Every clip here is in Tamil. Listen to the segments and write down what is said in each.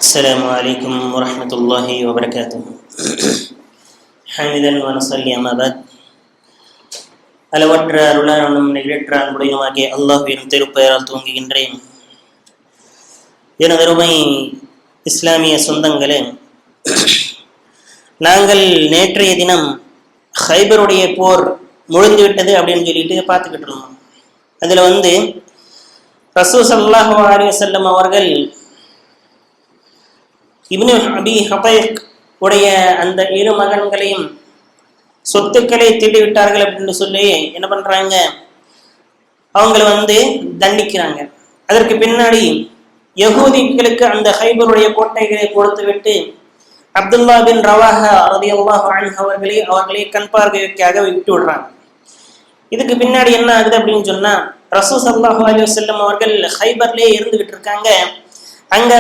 السلام عليكم ورحمة الله وبركاته. حمدا ونصلي أما بعد. அளவற்ற அருளாளனும் நிகழற்ற அன்புடையனுமாகிய அல்லாஹ்வின் திருப்பெயரால் துவங்குகின்றேன். எனதருமை இஸ்லாமிய சொந்தங்களே, நாங்கள் நேற்றைய தினம் ஹைபருடைய போர் முடிந்துவிட்டது அப்படின்னு சொல்லிட்டு பார்த்துக்கிட்டு இருந்தோம். அதில் ரசூல் ஸல்லல்லாஹு அலைஹி வஸல்லம் அவர்கள் இப்னு அபி ஹதைக் உடைய அந்த இரு மகன்களையும் சொத்துக்களை திருடி விட்டார்கள் அப்படின்னு சொல்லி என்ன பண்றாங்க, அவங்களை தண்டிக்கிறாங்க. அதற்கு பின்னாடி யகூதிகளுக்கு அந்த ஹைபருடைய கோட்டைகளை கொடுத்து விட்டு அப்துல்லா பின் ரவாஹா ரலியல்லாஹு அன்ஹு அவர்களை கண் பார்வைக்காக விட்டு விடுறாங்க. இதுக்கு பின்னாடி என்ன ஆகுது அப்படின்னு சொன்னா, ரசூல் ஸல்லல்லாஹு அலைஹி வஸல்லம் அவர்கள் ஹைபர்லயே இருந்துகிட்டு இருக்காங்க. அங்க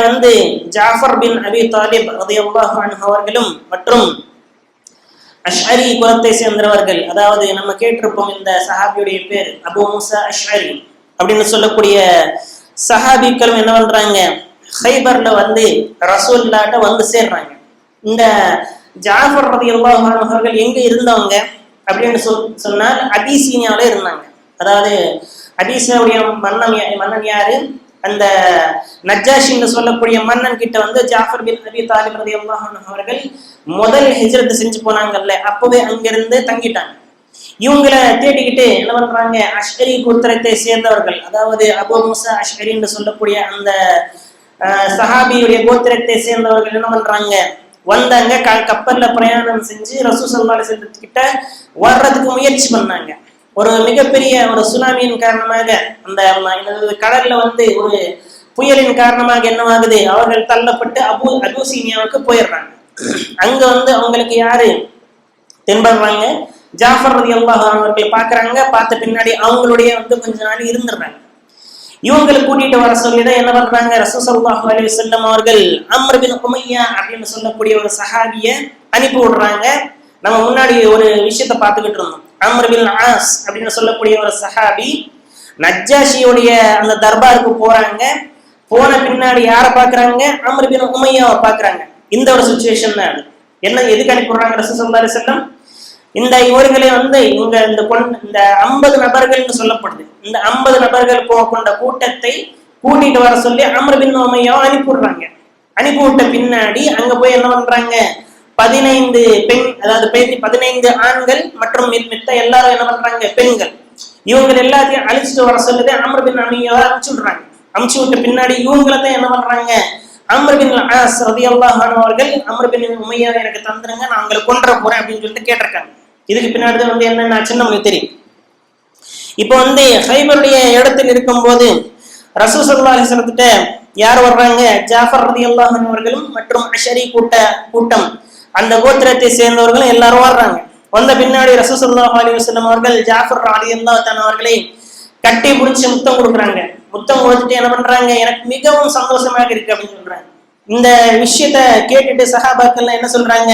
ஜாஃபர் பின் அபி தாலிப் ரலியல்லாஹு அன்ஹு அவர்களும் மற்றும் அஷ்அரி குலத்தை சேர்ந்தவர்கள், அதாவது நம்ம கேட்டிருப்போம் இந்த சஹாபியுடைய பேர் அபு மூசா அஷ்அரி அப்படின்னு சொல்லக்கூடிய சஹாபிக்களும் என்ன பண்றாங்க, ஹைபர்ல ரசூலுல்லாஹ்ட்ட சேர்றாங்க. இந்த ஜாஃபர் ரலியல்லாஹு அன்ஹு அவர்கள் எங்க இருந்தவங்க அப்படின்னு சொன்னால் அபிசீனியாவில இருந்தாங்க. அதாவது அபிசீனியாவுடைய மன்னன் யாரு, அந்த நஜ்ஜாஷின்னு சொல்லக்கூடிய மன்னன் கிட்ட ஜாஃபர் பின் அபி தாலிப் ரலியல்லாஹு அன்ஹு அவர்கள் முதல் ஹிஜ்ரத் செஞ்சு போனாங்கல்ல, அப்பவே அங்கிருந்து தங்கிட்டாங்க. இவங்களை தேடிக்கிட்டு என்ன பண்றாங்க, அஷ்அரி கோத்திரத்தை சேர்ந்தவர்கள், அதாவது அபு மூசா அஷ்அரின்னு சொல்லக்கூடிய அந்த சஹாபியுடைய கோத்திரத்தை சேர்ந்தவர்கள் என்ன பண்றாங்க, வந்தாங்க. கப்பல்ல பிரயாணம் செஞ்சு ரசூல் ஸல்லல்லாஹு அலைஹி வஸல்லம் கிட்ட வர்றதுக்கு முயற்சி பண்ணாங்க. ஒரு மிகப்பெரிய ஒரு சுனாமியின் காரணமாக அந்த கடல்ல ஒரு புயலின் காரணமாக என்னவாகுது, அவர்கள் தள்ளப்பட்டு அபூசீனியாவுக்கு போயிடுறாங்க. அங்க அவங்களுக்கு யாரு தென்படுறாங்க, ஜாஃபர் ரலியல்லாஹு அன்ஹு அவர்களை பாக்குறாங்க. பார்த்த பின்னாடி அவங்களுடைய கொஞ்ச நாள் இருந்துடுறாங்க. இவங்களை கூட்டிட்டு வர சொல்லிதான் என்ன பண்றாங்க, ரசூல் ஸல்லல்லாஹு அலைஹி வஸல்லம் அவர்கள் அம்ர் பின் உமையா அப்படின்னு சொல்லக்கூடிய ஒரு சஹாபிய அனுப்பி விடுறாங்க. நம்ம முன்னாடி ஒரு விஷயத்த பார்த்துக்கிட்டு இருந்தோம். அம்ர் பின் ஆஸ் அப்படின்னு சொல்லக்கூடிய ஒரு சஹாபி நஜ்ஜாஷியுடைய அந்த தர்பாருக்கு போறாங்க. போன பின்னாடி யாரை பாக்குறாங்க, அம்ர் பின் உமையாவை பாக்குறாங்க. இந்த ஒரு சிச்சுவேஷன் தான் அது. என்ன எதுக்கு அனுப்பிடுறாங்க ரசூல் ஸல்லல்லாஹு அலைஹி வஸல்லம், இந்த இவர்களை இவங்க இந்த 50 நபர்கள்னு சொல்லப்படுது, இந்த 50 நபர்கள் கொண்ட கூட்டத்தை கூட்டிட்டு வர சொல்லி அம்ர் பின் உமையாவை அனுப்பிடுறாங்க. அனுப்பிவிட்ட பின்னாடி அங்க போய் என்ன பண்றாங்க, 15 பெண், அதாவது 15 ஆண்கள் மற்றும் மித்த எல்லாரும் என்ன பண்றாங்க, பெண்கள். இவங்க எல்லாத்தையும் அழிச்சிட்டு வர சொல்லுது அம்ர் பின் உமையாவை அனுப்பிச்சு விடுறாங்க. அனுப்பிச்சு விட்ட பின்னாடி இவங்களதான் என்ன பண்றாங்க, அம்ர் பின் ஆஸ் ரலியல்லாஹு அன்ஹு அவர்கள் அம்ர் பின் உமையாவை எனக்கு தந்துருங்க, நான் உங்களை கொன்ற போறேன் அப்படின்னு சொல்லிட்டு கேட்டிருக்காங்க. இதுக்கு பின்னாடி என்னென்ன ஆச்சுன்னு நமக்கு தெரியும். இப்போ ஹைபருடைய இடத்தில் இருக்கும் போது ரசூல் ஸல்லல்லாஹு அலைஹி வஸல்லம் கிட்ட யார் வர்றாங்க, ஜாஃபர் ரலியல்லாஹு அன்ஹு அவர்களும் மற்றும் அஷ்அரி கூட்டம் அந்த கோத்திரத்தை சேர்ந்தவர்களும் எல்லாரும் வர்றாங்க. வந்த பின்னாடி ரசூல் ஸல்லல்லாஹு அலைஹி வஸல்லம் அவர்கள் ஜாஃபர் ரலியல்லாஹு தஆலா அவர்களை கட்டி பிடிச்சி முத்தம் கொடுக்குறாங்க. முத்தம் கொடுத்துட்டு என்ன பண்றாங்க, எனக்கு மிகவும் சந்தோஷமாக இருக்கு அப்படின்னு சொல்றாங்க. இந்த விஷயத்த கேட்டுட்டு சஹாபாக்கள் என்ன சொல்றாங்க,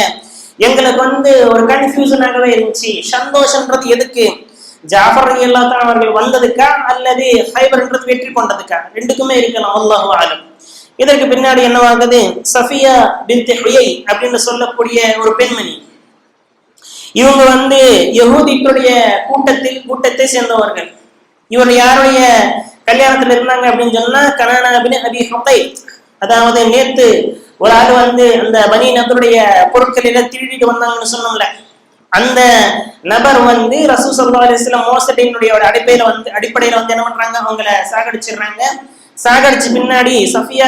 எங்களுக்கு ஒரு கன்ஃபியூஷனாகவே இருந்துச்சு. சந்தோஷம்ன்றது எதுக்கு, ஜாஃபர் ரலியல்லாஹு தஆலா அவர்கள் வந்ததுக்கா அல்லது ஹைபர்ன்றது வெற்றி கொண்டதுக்கா, ரெண்டுக்குமே இருக்கலாம், அல்லாஹு ஆலம். இதற்கு பின்னாடி என்னவாகுது, சஃபியா பின்த் ஹுயை அப்படின்னு சொல்லக்கூடிய ஒரு பெண்மணி, இவங்க யஹூதிகளுடைய கூட்டத்தை சேர்ந்தவர்கள். இவர் யாருடைய கல்யாணத்துல இருந்தாங்க அப்படின்னு சொன்னா, கனானா பின் அபி ஹதைக், அதாவது நேத்து ஒரு ஆள் அந்த பனி நபருடைய பொருட்கள் எல்லாம் திருடிட்டு வந்தாங்கன்னு சொன்னோம்ல, அந்த நபர் ரசூல் ஸல்லல்லாஹு அலைஹி வஸல்லம் மோசடியினுடைய அடிப்படையில என்ன பண்றாங்க, அவங்கள சாகடிச்சிடுறாங்க. சாகடிச்ச பின்னாடி சஃபியா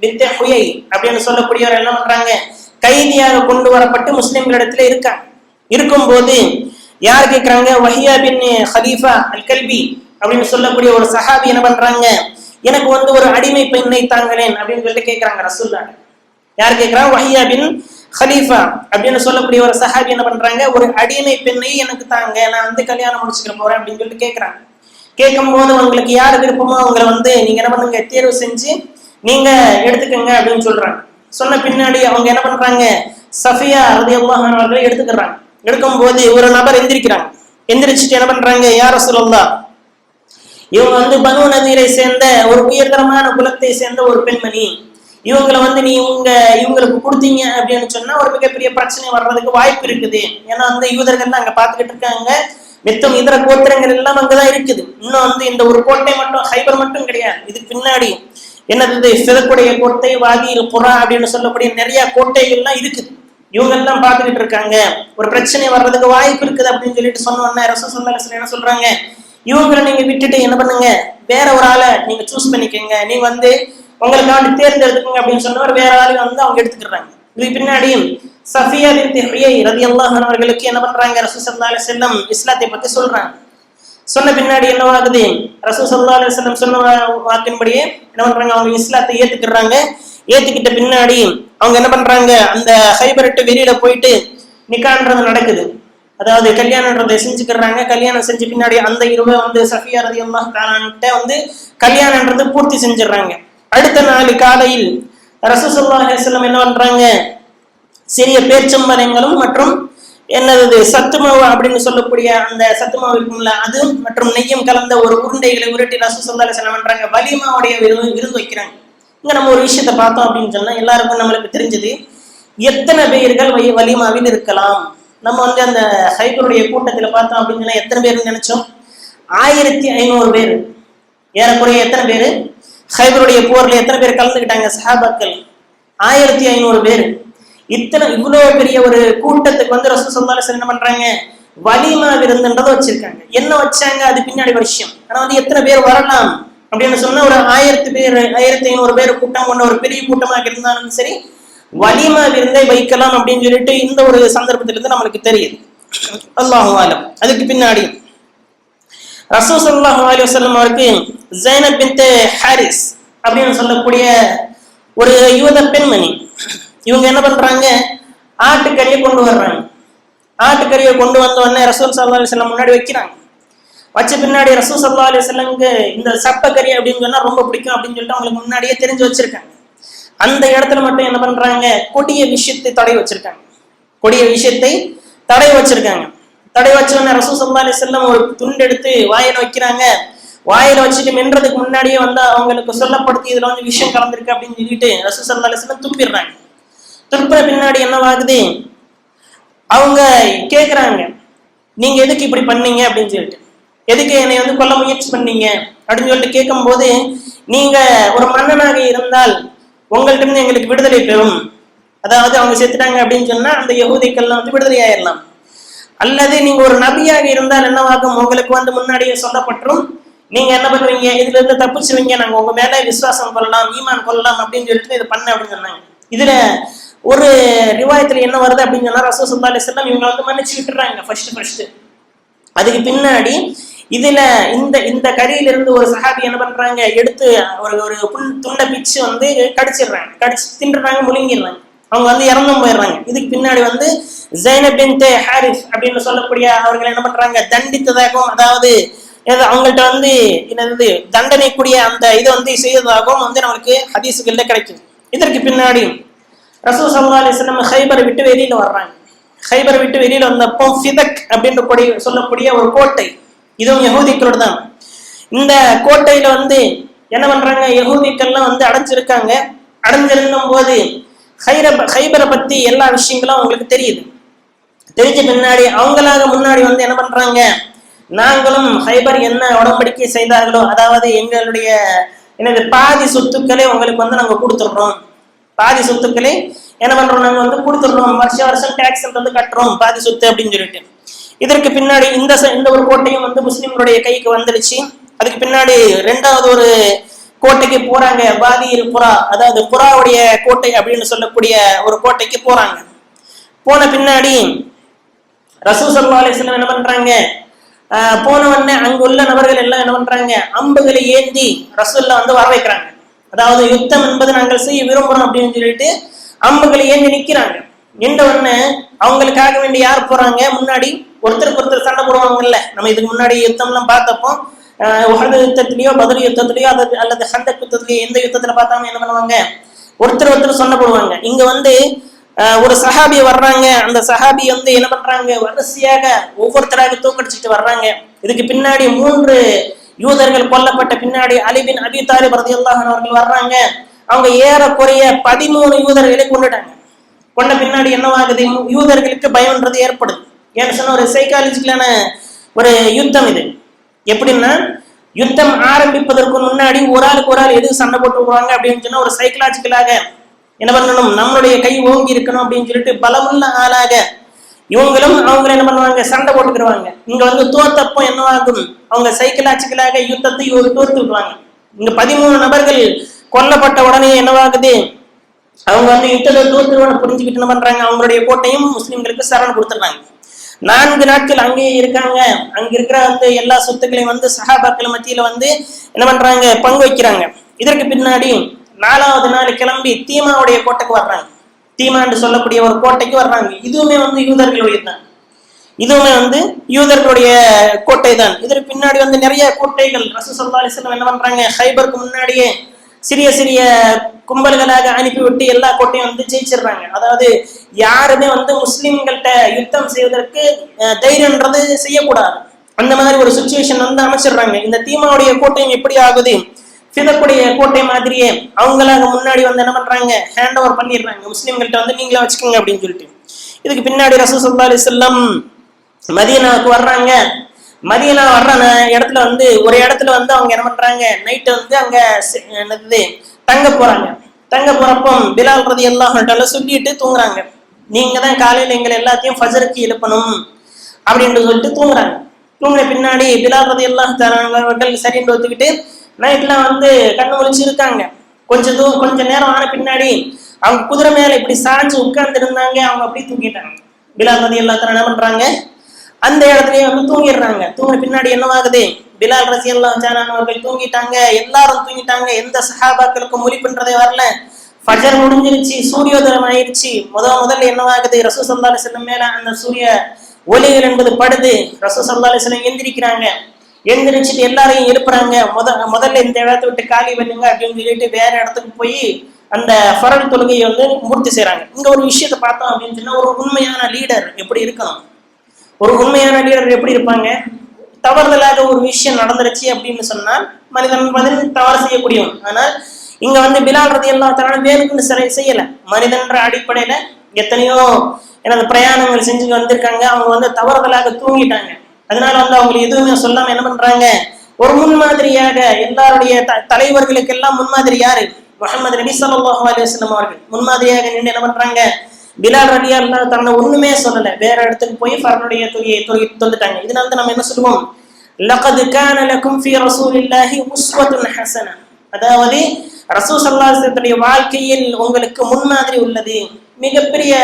பின்த் ஹுயை அப்படின்னு சொல்லக்கூடியவர் என்ன பண்றாங்க, கைதியாக கொண்டு வரப்பட்டு முஸ்லிம்களிடத்துல இருக்காங்க. இருக்கும்போது யார் கேட்கிறாங்க, வஹியா பின் ஹலீஃபா அல் கல்பி அப்படின்னு சொல்லக்கூடிய ஒரு சஹாபி என்ன பண்றாங்க, எனக்கு ஒரு அடிமை பெண்ணை தாங்களேன் அப்படின்னு சொல்லிட்டு கேட்கிறாங்க ரசூலுல்லாஹ். யார் கேட்கிறாங்க, வஹியா பின் ஹலீஃபா அப்படின்னு சொல்லக்கூடிய ஒரு சஹாபி என்ன பண்றாங்க, ஒரு அடிமை பெண்ணை எனக்கு தாங்க, நான் கல்யாணம் முடிச்சுக்கிற போறேன் அப்படின்னு சொல்லிட்டு கேட்கிறாங்க. கேட்கும் போது உங்களுக்கு யார் விருப்பமோ அவங்களை நீங்க என்ன பண்ணுங்க, தேர்வு செஞ்சு நீங்க எடுத்துக்கங்க அப்படின்னு சொல்றாங்க. சொன்ன பின்னாடி அவங்க என்ன பண்றாங்க, சஃபியா ரலியல்லாஹு அன்ஹா அவர்களை எடுத்துக்கிறாங்க. எடுக்கும் போது ஒரு நபர் எந்திரிக்கிறாங்க. எந்திரிச்சிட்டு என்ன பண்றாங்க, யா ரசூலல்லாஹ், இவங்க பனு நதீரை சேர்ந்த ஒரு உயர்தரமான குலத்தை சேர்ந்த ஒரு பெண்மணி, இவங்களை வந்து நீ இவங்களுக்கு கொடுத்தீங்க அப்படின்னு சொன்னா ஒரு மிகப்பெரிய பிரச்சனை வர்றதுக்கு வாய்ப்பு இருக்குது. ஏன்னா வந்து யூதர்கள் தான் அங்க பாத்துக்கிட்டு இருக்காங்க, மித்தம் இதர கோத்திரங்கள் எல்லாம் அங்கதான் இருக்குது. இன்னும் வந்து இந்த ஒரு கோட்டை மட்டும் ஹைபர் மட்டும் கிடையாது, இதுக்கு பின்னாடி என்னது சிதக்குடைய கோட்டை, வாதியில் புறா அப்படின்னு சொல்லக்கூடிய நிறைய கோட்டைகள்லாம் இருக்குது. இவங்க எல்லாம் பாத்துக்கிட்டு இருக்காங்க, ஒரு பிரச்சனை வர்றதுக்கு வாய்ப்பு இருக்குது அப்படின்னு சொல்லிட்டு சொன்னோன்னே ரசூலுல்லாஹி ஸல்லல்லாஹு அலைஹி வஸல்லம் என்ன சொல்றாங்க, இவங்களை நீங்க விட்டுட்டு என்ன பண்ணுங்க, வேற ஒரு ஆளை நீங்க சூஸ் பண்ணிக்கோங்க, நீங்க வந்து உங்களுக்காண்டி தேர்ந்தெடுத்துக்கோங்க அப்படின்னு சொன்னவர் வேற ஆளு வந்து அவங்க எடுத்துக்கிறாங்க. இதுக்கு பின்னாடியும் சஃபியா பின்த் ஹுயை ரலியல்லாஹு அன்ஹா அவர்களுக்கு என்ன பண்றாங்க, ரசூல் ஸல்லல்லாஹு அலைஹி வஸல்லம் இஸ்லாத்தை பத்தி சொல்றாங்க. சொன்ன பின்னாடி என்னவாகுது, ரசூல் ஸல்லல்லாஹு அலைஹி வஸல்லம் சொன்ன வாக்கின்படியே என்ன பண்றாங்க, அவங்க இஸ்லாத்தை ஏத்துக்கிறாங்க. ஏத்துக்கிட்ட பின்னாடி அவங்க என்ன பண்றாங்க, அந்த ஹைபர்ட்டு வெளியில போயிட்டு நிக்கான்றது நடக்குது, அதாவது கல்யாணன்றதை செஞ்சுக்கிறாங்க. கல்யாணம் செஞ்ச பின்னாடி அந்த இரவு வந்து சஃபியா ரலியல்லாஹு தஆலாட்ட வந்து கல்யாணன்றது பூர்த்தி செஞ்சிடறாங்க. அடுத்த நாள் காலையில் ரசூல் ஸல்லல்லாஹு அலைஹி வஸல்லம் என்ன பண்றாங்க, சிறிய பேச்சம்பழங்களும் மற்றும் என்னது சத்துமாவு அப்படின்னு சொல்லக்கூடிய அந்த சத்துமாவு இருக்கும்ல அது மற்றும் நெய்யும் கலந்த ஒரு உருண்டைகளை உருட்டி ரசூல் ஸல்லல்லாஹு அலைஹி வஸல்லம் பண்றாங்க, வலிமாவுடைய விருந்து வைக்கிறாங்க. இங்க நம்ம ஒரு விஷயத்த பார்த்தோம் அப்படின்னு சொன்னா எல்லாருக்கும் நம்மளுக்கு தெரிஞ்சது எத்தனை பேர்கள் வலிமாவில் இருக்கலாம். நம்ம வந்து அந்த ஹைபருடைய கூட்டத்துல பார்த்தோம் அப்படின்னு சொன்னா எத்தனை பேர் நினைச்சோம், 1500 பேர். ஏறக்குறைய எத்தனை பேரு ஹைபருடைய போர்ல எத்தனை பேர் கலந்துக்கிட்டாங்க சஹாபாக்கள், 1500 பேர். இவ்வளவு பெரிய ஒரு கூட்டத்துக்கு வந்து ரசூல் ஸல்லல்லாஹு அலைஹி வஸல்லம் என்ன பண்றாங்க, வலிமா விருந்துன்றதை வச்சிருக்காங்க. என்ன வச்சாங்க அது பின்னாடி விஷயம். ஆனா வந்து எத்தனை பேர் வரலாம் அப்படின்னு சொன்னா ஒரு 1000 பேர் 1500 பேர் கூட்டம் கொண்ட ஒரு பெரிய கூட்டமாக இருந்தாலும் சரி வலிமா விருந்தை வைக்கலாம் அப்படின்னு சொல்லிட்டு இந்த ஒரு சந்தர்ப்பத்திலிருந்து நம்மளுக்கு தெரியுது. அல்லாஹு ஆலம். அதுக்கு பின்னாடி ரசூல் ஸல்லல்லாஹு அலைஹி வஸல்லம் அவருக்கு ஸைனப் பின்த் ஹாரிஸ் அப்படின்னு சொல்லக்கூடிய ஒரு யூத பெண்மணி, இவங்க என்ன பண்றாங்க, ஆட்டுக்கறியை கொண்டு வர்றாங்க. ஆட்டுக்கறியை கொண்டு வந்த உடனே ரசூல் ஸல்லல்லாஹு அலைஹி வஸல்லம் முன்னாடி வைக்கிறாங்க. வச்ச பின்னாடி ரசூல் ஸல்லல்லாஹு அலைஹி வஸல்லம்க்கு இந்த சப்பக்கறி அப்படின்னு சொன்னா ரொம்ப பிடிக்கும் அப்படின்னு சொல்லிட்டு அவங்களுக்கு முன்னாடியே தெரிஞ்சு வச்சிருக்காங்க. அந்த இடத்துல மட்டும் என்ன பண்றாங்க, கொடிய விஷயத்தை தடை வச்சிருக்காங்க. கொடிய விஷயத்தை தடை வச்சிருக்காங்க. தடை வச்ச உடனே ரசூல் ஸல்லல்லாஹு அலைஹி வஸல்லம் ஒரு துண்டு எடுத்து வாயில வைக்கிறாங்க. வாயில வச்சுட்டு மென்றதுக்கு முன்னாடியே வந்து அவங்களுக்கு சொல்லப்படுத்தி இதுல வந்து விஷயம் கலந்துருக்கு அப்படின்னு சொல்லிட்டு ரசூல் ஸல்லல்லாஹு அலைஹி வஸல்லம் துப்பிடுறாங்க. துப்புற பின்னாடி என்னவாகுது, அவங்க கேட்குறாங்க, நீங்க எதுக்கு இப்படி பண்ணீங்க அப்படின்னு சொல்லிட்டு, எதுக்கு என்னை வந்து கொல்ல முயற்சி பண்ணீங்க அப்படின்னு சொல்லிட்டு கேட்கும் போது, நீங்க ஒரு மன்னனாக இருந்தால் உங்கள்ட்ட இருந்து எங்களுக்கு விடுதலை பெறும், அதாவது அவங்க செத்துட்டாங்க அப்படின்னு சொன்னா அந்த யஹூதிக்கெல்லாம் வந்து விடுதலை ஆயிடலாம். அல்லது நீங்க ஒரு நபியாக இருந்தால் என்னவாகும், உங்களுக்கு வந்து முன்னாடியே சொல்லப்பட்டுரும், நீங்க என்ன பண்ணுவீங்க, இதுல இருந்து தப்பிச்சுவீங்க, நாங்க உங்க மேல விசுவாசம் கொள்ளலாம், ஈமான் கொள்ளலாம் அப்படின்னு சொல்லிட்டு இது பண்ண அப்படின்னு சொன்னாங்க. இதுல ஒரு ரிவாயத்துல என்ன வருது அப்படின்னு சொன்னா ரசூல் ஸல்லல்லாஹு அலைஹி வஸல்லம் இவங்க வந்து மன்னிச்சு விட்டுறாங்க ஃபர்ஸ்ட். அதுக்கு பின்னாடி இதுல இந்த கறியிலிருந்து ஒரு சஹாபி என்ன பண்றாங்க, எடுத்து ஒரு துண்டை பிச்சு வந்து கடிச்சிடுறாங்க, கடிச்சு தின்றாங்க, முழுங்கிடுறாங்க, அவங்க வந்து இறந்தும் போயிடுறாங்க. இதுக்கு பின்னாடி வந்து ஸைனப் பின்த் ஹாரிஸ் அப்படின்னு சொல்லக்கூடிய அவர்கள் என்ன பண்றாங்க, தண்டித்ததாகவும் அதாவது அவங்கள்ட்ட வந்து என்னது தண்டனைக்குரிய அந்த இதை வந்து செய்ததாகவும் வந்து நம்மளுக்கு ஹதீஸுகள்ல கிடைக்கும். இதற்கு பின்னாடி ரசூல் ஸல்லல்லாஹு அலைஹி வஸல்லம் ஹைபரை விட்டு வெளியில வர்றாங்க. ஹைபரை விட்டு வெளியில வந்தப்போ ஃபிதக் அப்படின்னு சொல்லக்கூடிய ஒரு கோட்டை, இதுவும் யஹூதிக்களோட தான். இந்த கோட்டையில வந்து என்ன பண்றாங்க, யஹூதிக்கள்லாம் வந்து அடைஞ்சிருக்காங்க. அடைஞ்சிருந்தும் போது ஹைபரை பத்தி எல்லா விஷயங்களும் அவங்களுக்கு தெரியுது. தெரிஞ்ச பின்னாடி அவங்களாக முன்னாடி வந்து என்ன பண்றாங்க, நாங்களும் ஹைபர் என்ன உடன்படிக்கை செய்தார்களோ, அதாவது எங்களுடைய என்னது பாதி சொத்துக்களை உங்களுக்கு வந்து நாங்க கொடுத்துடுறோம், பாதி சொத்துக்களை என்ன பண்றோம் நாங்க வந்து கொடுத்துடுறோம், வருஷம் டாக்ஸ் வந்து கட்டுறோம் பாதி சொத்து அப்படின்னு சொல்லிட்டு. இதற்கு பின்னாடி இந்த ஒரு கோட்டையும் வந்து முஸ்லிம்களுடைய கைக்கு வந்துடுச்சு. அதுக்கு பின்னாடி ரெண்டாவது ஒரு கோட்டைக்கு போறாங்க, வாதியில் புறா, அதாவது புறாவுடைய கோட்டை அப்படின்னு சொல்லக்கூடிய ஒரு கோட்டைக்கு போறாங்க. போன பின்னாடி ரசூல் ஸல்லல்லாஹு அலைஹி வஸல்லம் என்ன பண்றாங்க, போன உடனே அங்க உள்ள நபர்கள் எல்லாம் என்ன பண்றாங்க, அம்புகளை ஏந்தி ரசூலுல்லாஹ் வந்து வர வைக்கிறாங்க. அதாவது யுத்தம் என்பது நாங்கள் செய்ய விரும்புறோம் அப்படின்னு சொல்லிட்டு அம்புகளை ஏந்தி நிக்கிறாங்க. நின்ற உடனே அவங்களுக்காக வேண்டி யார் போறாங்க, முன்னாடி ஒருத்தருக்கு ஒருத்தர் சண்டை போடுவாங்கல்ல. நம்ம இதுக்கு முன்னாடி யுத்தம்லாம் பார்த்தப்போ உஹது யுத்தத்திலேயோ பத்ர் யுத்தத்திலேயோ அல்லது ஹந்தக் யுத்தத்திலேயோ எந்த யுத்தத்துல பார்த்தாலும் என்ன பண்ணுவாங்க, ஒருத்தர் சண்டை போடுவாங்க. இங்க வந்து ஒரு சஹாபி வர்றாங்க. அந்த சஹாபி வந்து என்ன பண்றாங்க, வரிசையாக ஒவ்வொருத்தராக தூக்கடிச்சுட்டு வர்றாங்க. இதுக்கு பின்னாடி 3 யூதர்கள் கொல்லப்பட்ட பின்னாடி அலி பின் அபி தாலிப் ரலியல்லாஹு அன்ஹு அவர்கள் வர்றாங்க. அவங்க ஏறக்குறைய 13 யூதர்களை கொண்டுட்டாங்க. கொண்ட பின்னாடி என்னவாகுது, யூதர்களுக்கு பயம்ன்றது ஏற்படுது. ஏன்னு சொன்னா ஒரு சைக்காலஜிக்கலான ஒரு யுத்தம் இது. எப்படின்னா, யுத்தம் ஆரம்பிப்பதற்கு முன்னாடி ஒரு ஆளுக்கு ஒரு ஆள் எது சண்டை போட்டு விடுவாங்க அப்படின்னு சொன்னா, ஒரு சைக்கலாஜிக்கலாக என்ன பண்ணணும், நம்மளுடைய கை ஓங்கி இருக்கணும் அப்படின்னு சொல்லிட்டு பலமுள்ள ஆளாக இவங்களும் அவங்களும் என்ன பண்ணுவாங்க, சண்டை போட்டுக்கிடுவாங்க. இங்க வந்து தோத்தப்போ என்னவாகும், அவங்க சைக்கலாஜிக்கலாக யுத்தத்தை தோர்த்து விடுவாங்க. இங்க 13 நபர்கள் கொல்லப்பட்ட உடனே என்னவாகுது, அவங்க வந்து யுத்தத்தை தோற்றுவோட புரிஞ்சுக்கிட்டு என்ன பண்றாங்க, அவங்களுடைய கோட்டையும் முஸ்லிம்களுக்கு சரண் கொடுத்துடுறாங்க. 4 நாட்கள் அங்கேயே இருக்காங்க. அங்க இருக்கிற வந்து எல்லா சொத்துக்களையும் வந்து சஹாபாக்கள் மத்தியில வந்து என்ன பண்றாங்க, பங்கு வைக்கிறாங்க. இதற்கு பின்னாடி 4வது நாள் கிளம்பி தீமாவுடைய கோட்டைக்கு வர்றாங்க. தீமான்னு சொல்லக்கூடிய ஒரு கோட்டைக்கு வர்றாங்க. இதுவுமே வந்து யூதர்களுடைய தான், இதுவுமே வந்து யூதர்களுடைய கோட்டை தான். இதற்கு பின்னாடி வந்து நிறைய கோட்டைகள் ரசூல் ஸல்லல்லாஹு அலைஹி வஸல்லம் என்ன பண்றாங்க, ஹைபருக்கு முன்னாடியே சிறிய சிறிய கும்பல்களாக அனுப்பிவிட்டு எல்லா கோட்டையும் வந்து ஜெயிச்சிடுறாங்க. அதாவது யாருமே வந்து முஸ்லிம்கள்ட்ட யுத்தம் செய்வதற்கு தைரியன்றது செய்யக்கூடாது, அந்த மாதிரி ஒரு சுச்சுவேஷன் வந்து அமைச்சிடுறாங்க. இந்த தீமாவுடைய கோட்டையும் எப்படி ஆகுது, ஃபிதக்குடைய கோட்டை மாதிரியே அவங்களாக முன்னாடி வந்து என்ன பண்றாங்க, ஹேண்ட் ஓவர் பண்ணிடுறாங்க முஸ்லிம்கள்ட்ட, வந்து நீங்களே வச்சுக்கோங்க அப்படின்னு சொல்லிட்டு. இதுக்கு பின்னாடி ரசூல் ஸல்லல்லாஹு அலைஹி வஸல்லம் மதீனாவுக்கு வர்றாங்க. மதீனா வர்ற இடத்துல வந்து ஒரு இடத்துல வந்து அவங்க என்ன பண்றாங்க, நைட்டு வந்து அங்க என்னது தங்க போறாங்க. தங்க போறப்போ பிலால் ரலியல்லாஹு அன்ஹு சொல்லிட்டு தூங்குறாங்க, நீங்க தான் காலையில எங்களை எல்லாத்தையும் ஃபஜருக்கு எழுப்பணும் அப்படின்னு சொல்லிட்டு தூங்குறாங்க. தூங்குற பின்னாடி பிலால் ரலியல்லாஹு தஆலா அவர்கள் சரின்னு ஒத்துக்கிட்டு நைட்ல வந்து கண்ணு முழிச்சு இருக்காங்க. கொஞ்ச நேரம் ஆன பின்னாடி அவங்க குதிரை மேல இப்படி சாஞ்சு உட்கார்ந்து இருந்தாங்க. அவங்க அப்படியே தூங்கிட்டாங்க. பிலால் ரலியல்லாஹு தஆலா என்ன பண்றாங்க, அந்த இடத்துலயே வந்து தூங்கிடுறாங்க. தூங்குற பின்னாடி என்னவாகுது, பிலால் ரலியல்லாஹு தஆலா அவர்கள் தூங்கிட்டாங்க, எல்லாரும் தூங்கிட்டாங்க. எந்த சஹாபாக்களுக்கும் முழிப்புன்றதே வரல. ஃபஜர் முடிஞ்சிருச்சு, சூரியோதயம் ஆயிடுச்சு. முதல்ல என்னவாகுது, ரசூல் ஸல்லல்லாஹு அலைஹி வஸல்லம் மேல அந்த சூரிய ஒளிகள் என்பது படுது. ரசூல் ஸல்லல்லாஹு அலைஹி வஸல்லம் எந்திரிக்கிறாங்க. எந்திரிச்சிட்டு எல்லாரையும் எழுப்புறாங்க. முதல்ல இந்த இடத்தை விட்டு காலி பண்ணுங்க அப்படின்னு சொல்லிட்டு வேற இடத்துக்கு போய் அந்த ஃபரல் தொழுகையை வந்து பூர்த்தி செய்யறாங்க. இங்க ஒரு விஷயத்தை பார்த்தோம் அப்படின்னு சொன்னா, ஒரு உண்மையான லீடர் எப்படி இருக்கணும், ஒரு உண்மையான லீடர் எப்படி இருப்பாங்க. தவறுதலாக ஒரு விஷயம் நடந்துருச்சு அப்படின்னு சொன்னால் மனிதன் தவறு செய்யக்கூடியவன். ஆனால் இங்க வந்து பிலால் ரலியல்லாஹு தஆலா வேணுக்குன்னு செய்யல. மனிதன்ற அடிப்படையில எத்தனையோ எனது பிரயாணங்கள் செஞ்சு வந்திருக்காங்க. அவங்க வந்து தவறுதலாக தூங்கிட்டாங்க. அதனால வந்து அவங்களுக்கு எதுவுமே சொல்லாம என்ன பண்றாங்க, ஒரு முன்மாதிரியாக எல்லாருடைய தலைவர்களுக்கு எல்லாம் முன்மாதிரி யாரு, முஹம்மது நபி ஸல்லல்லாஹு அலைஹி வஸல்லம் அவர்கள் முன்மாதிரியாக நின்று என்ன பண்றாங்க, பிலால் ரலியல்லாஹு தஆலா ஒண்ணுமே சொல்லல, வேற இடத்துக்கு போய் ஃபர்னுடைய தொழுகையை தொழுதுட்டாங்க. இதனால தான் நம்ம என்ன சொல்லுவோம், லகத் கான லகும் ஃபீ ரசூலில்லாஹி உஸ்வத்துன் ஹஸனா, அதாவது ரசூல் ஸல்லல்லாஹு அலைஹி வஸல்லம் வாழ்க்கையில் உங்களுக்கு முன்மாதிரி உள்ளது. மிகப்பெரிய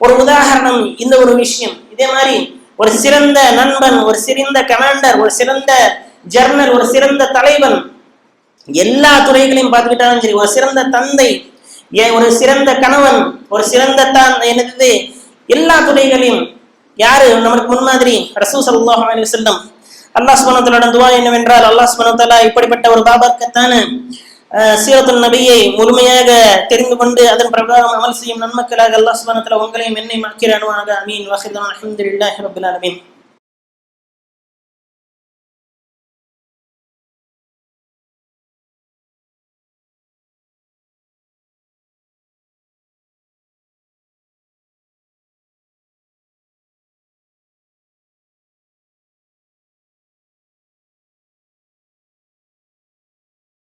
ஒரு உதாரணம் இந்த ஒரு விஷயம். இதே மாதிரி ஒரு சிறந்த நண்பன், ஒரு சிறந்த கமாண்டர், ஒரு சிறந்த ஜெர்னல், ஒரு சிறந்த தலைவன், எல்லா துறைகளையும் பார்த்துக்கிட்டாலும் சரி, ஒரு சிறந்த தந்தை, ஒரு சிறந்த கணவன், ஒரு சிறந்த என்னது எல்லா துறைகளையும் யாரு நமக்கு முன்மாதிரி, ரசூல் ஸல்லல்லாஹு அலைஹி வஸல்லம். அல்லாஹ் சுப்ஹானஹு வ தஆலா துஆ என்னவென்றால், அல்லாஹ் சுப்ஹானஹு வ தஆலா இப்படிப்பட்ட ஒரு பாபர்க்கத்தான சீரத்துல் நபியை முழுமையாக தெரிந்து கொண்டு அதன் பிரகாரம் அமல் செய்யும் நன்மக்களாக அல்லாஹ் சுப்ஹானஹு வ தஆலா உங்களையும் என்னையும் ஆக்கிரணுவாக. ஆமீன். வஹிதன் அல்ஹம்துலில்லாஹி ரப்பில் ஆலமீன்.